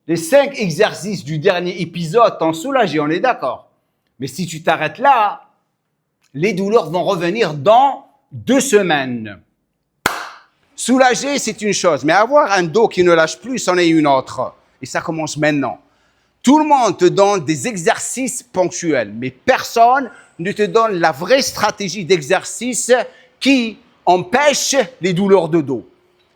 Les 5 exercices du dernier épisode t'ont soulagé, on est d'accord. Mais si tu t'arrêtes là, les douleurs vont revenir dans 2 semaines. Soulager, c'est une chose, mais avoir un dos qui ne lâche plus, c'en est une autre. Et ça commence maintenant. Tout le monde te donne des exercices ponctuels, mais personne ne te donne la vraie stratégie d'exercice qui empêche les douleurs de dos.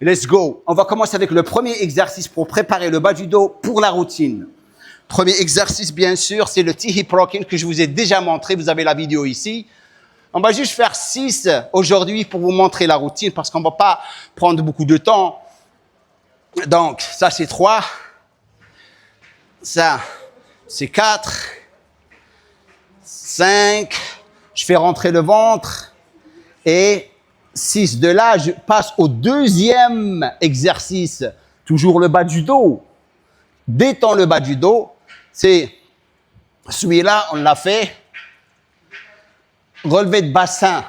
Let's go. On va commencer avec le premier exercice pour préparer le bas du dos pour la routine. Premier exercice, bien sûr, c'est le T-hip rocking que je vous ai déjà montré. Vous avez la vidéo ici. On va juste faire 6 aujourd'hui pour vous montrer la routine parce qu'on ne va pas prendre beaucoup de temps. Donc, ça, c'est 3. Ça, c'est 4. 5. Je fais rentrer le ventre. Et 6. De là, je passe au deuxième exercice. Toujours le bas du dos. Détends le bas du dos. C'est celui-là, on l'a fait. Relevé de bassin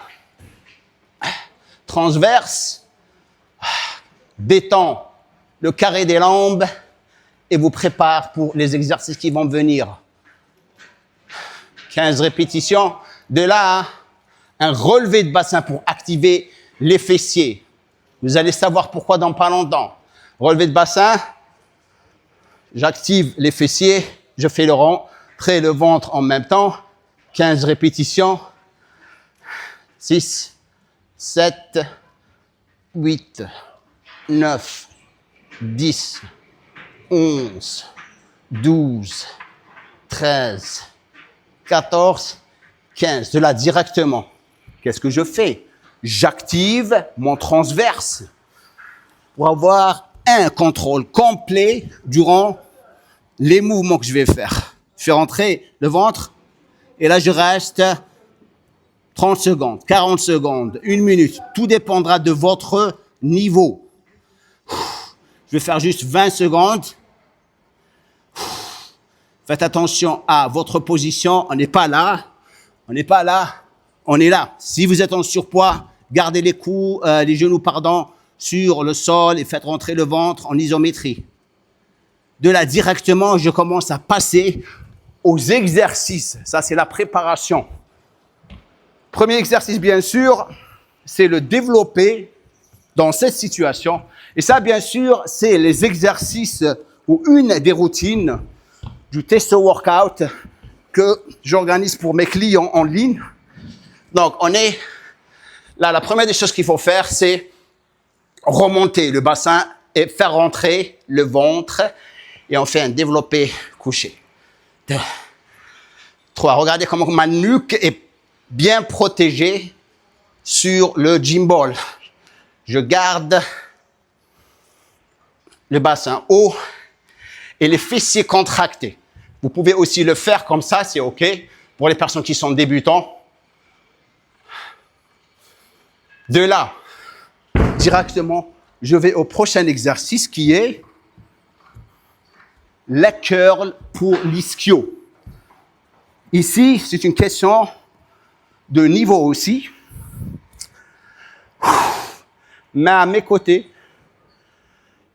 transverse. Détends le carré des jambes et vous prépare pour les exercices qui vont venir. 15 répétitions. De là, un relevé de bassin pour activer les fessiers. Vous allez savoir pourquoi dans pas longtemps. Relevé de bassin, j'active les fessiers, je fais le rentrer le ventre en même temps. 15 répétitions. 6, 7, 8, 9, 10, 11, 12, 13, 14, 15. De là directement. Qu'est-ce que je fais? J'active mon transverse pour avoir un contrôle complet durant les mouvements que je vais faire. Je fais rentrer le ventre et là je reste 30 secondes, 40 secondes, 1 minute. Tout dépendra de votre niveau. Je vais faire juste 20 secondes. Faites attention à votre position. On n'est pas là. On n'est pas là. On est là. Si vous êtes en surpoids, gardez les genoux, sur le sol et faites rentrer le ventre en isométrie. De là, directement, je commence à passer aux exercices. Ça, c'est la préparation. Premier exercice, bien sûr, c'est le développer dans cette situation. Et ça, bien sûr, c'est les exercices ou une des routines du Testo Workout que j'organise pour mes clients en ligne. Donc, on est là. La première des choses qu'il faut faire, c'est remonter le bassin et faire rentrer le ventre. Et on fait un développé couché. 2, 3. Regardez comment ma nuque est bien protégée sur le gym ball. Je garde le bassin haut et les fessiers contractés. Vous pouvez aussi le faire comme ça, c'est OK. Pour les personnes qui sont débutants. De là, directement, je vais au prochain exercice qui est la curl pour l'ischio. Ici, c'est une question de niveau aussi. Mais à mes côtés,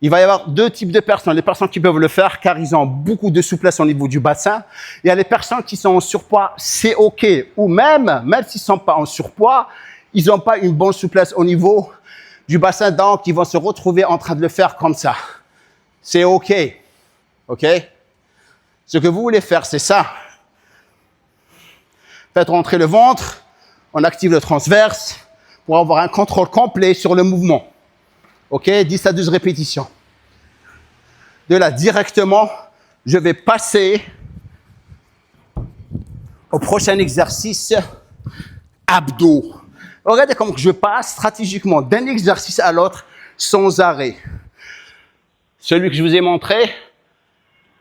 il va y avoir 2 types de personnes. Les personnes qui peuvent le faire car ils ont beaucoup de souplesse au niveau du bassin. Il y a les personnes qui sont en surpoids, c'est OK. Ou même s'ils ne sont pas en surpoids, ils n'ont pas une bonne souplesse au niveau du bassin, donc ils vont se retrouver en train de le faire comme ça. C'est OK. OK? Ce que vous voulez faire, c'est ça. Faites rentrer le ventre, on active le transverse pour avoir un contrôle complet sur le mouvement. OK? 10 à 12 répétitions. De là, directement, je vais passer au prochain exercice, abdos. Regardez comment je passe stratégiquement d'un exercice à l'autre sans arrêt. Celui que je vous ai montré,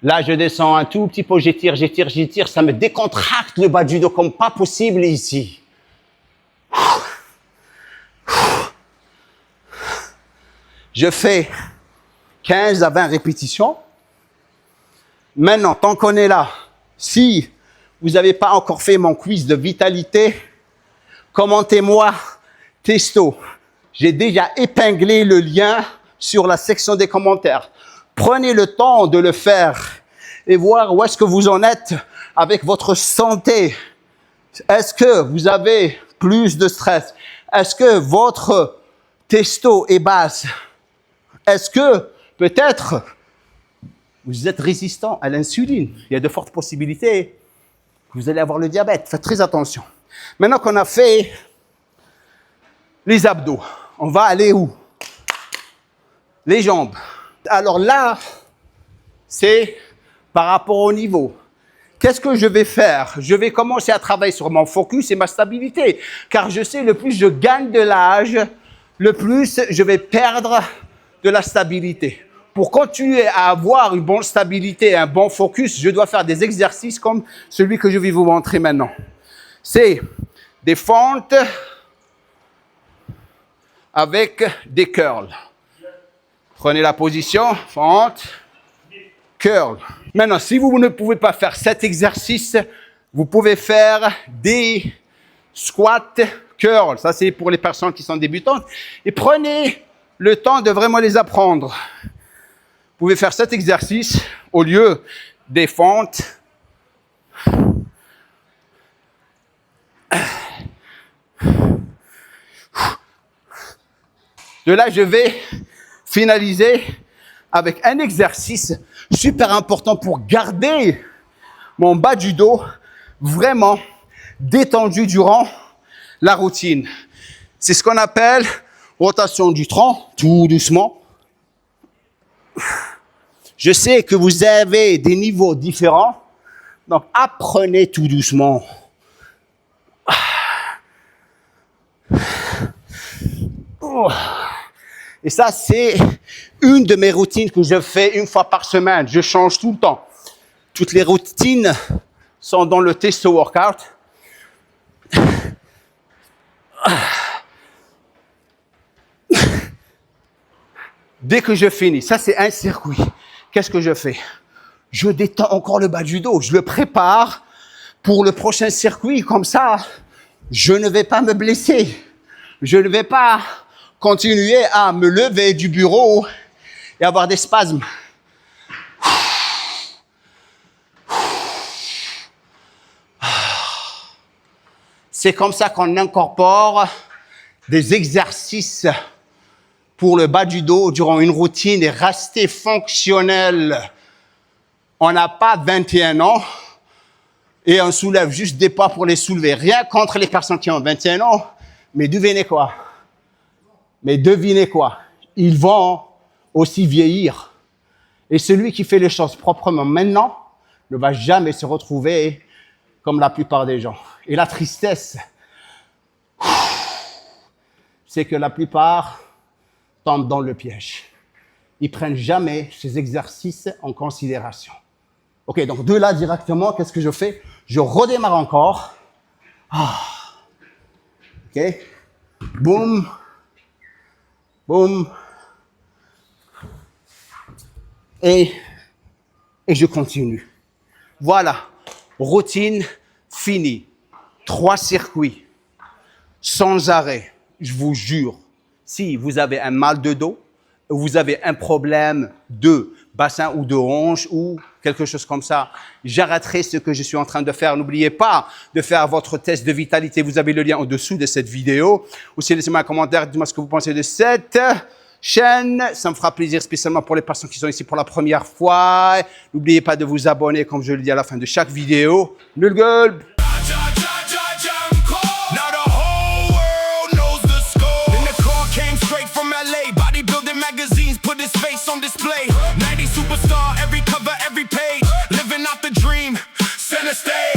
là, je descends un tout petit peu, j'étire. Ça me décontracte le bas du dos comme pas possible ici. Je fais 15 à 20 répétitions. Maintenant, tant qu'on est là, si vous n'avez pas encore fait mon quiz de vitalité, commentez-moi Testo. J'ai déjà épinglé le lien sur la section des commentaires. Prenez le temps de le faire et voir où est-ce que vous en êtes avec votre santé. Est-ce que vous avez plus de stress? Est-ce que votre testo est basse? Est-ce que peut-être vous êtes résistant à l'insuline? Il y a de fortes possibilités que vous allez avoir le diabète. Faites très attention. Maintenant qu'on a fait les abdos, on va aller où? Les jambes. Alors là, c'est par rapport au niveau. Qu'est-ce que je vais faire? Je vais commencer à travailler sur mon focus et ma stabilité. Car je sais, le plus je gagne de l'âge, le plus je vais perdre de la stabilité. Pour continuer à avoir une bonne stabilité et un bon focus, je dois faire des exercices comme celui que je vais vous montrer maintenant. C'est des fentes avec des curls. Prenez la position, fente, curl. Maintenant, si vous ne pouvez pas faire cet exercice, vous pouvez faire des squats curl. Ça, c'est pour les personnes qui sont débutantes. Et prenez le temps de vraiment les apprendre. Vous pouvez faire cet exercice au lieu des fentes. De là, je vais finaliser avec un exercice super important pour garder mon bas du dos vraiment détendu durant la routine. C'est ce qu'on appelle rotation du tronc, tout doucement. Je sais que vous avez des niveaux différents, donc apprenez tout doucement. Et ça, c'est une de mes routines que je fais une fois par semaine. Je change tout le temps. Toutes les routines sont dans le Testo Workout. Dès que je finis, ça c'est un circuit. Qu'est-ce que je fais? Je détends encore le bas du dos. Je le prépare pour le prochain circuit. Comme ça, je ne vais pas me blesser. Je ne vais pas continuer à me lever du bureau et avoir des spasmes. C'est comme ça qu'on incorpore des exercices pour le bas du dos durant une routine et rester fonctionnel. On n'a pas 21 ans et on soulève juste des poids pour les soulever. Rien contre les personnes qui ont 21 ans, mais devinez quoi? Ils vont aussi vieillir. Et celui qui fait les choses proprement maintenant ne va jamais se retrouver comme la plupart des gens. Et la tristesse, c'est que la plupart tombent dans le piège. Ils prennent jamais ces exercices en considération. Ok, donc de là directement, qu'est-ce que je fais? Je redémarre encore. Ok, boum, boum, et je continue. Voilà, routine finie. 3 circuits, sans arrêt. Je vous jure, si vous avez un mal de dos, vous avez un problème de bassin ou de hanche ou quelque chose comme ça, j'arrêterai ce que je suis en train de faire. N'oubliez pas de faire votre test de vitalité. Vous avez le lien en dessous de cette vidéo. Aussi, laissez-moi un commentaire, dites-moi ce que vous pensez de cette chaîne. Ça me fera plaisir, spécialement pour les personnes qui sont ici pour la première fois. N'oubliez pas de vous abonner, comme je le dis à la fin de chaque vidéo. Nul gueule. Put his face on display. 90 superstar, every cover, every page. Living out the dream, center stage.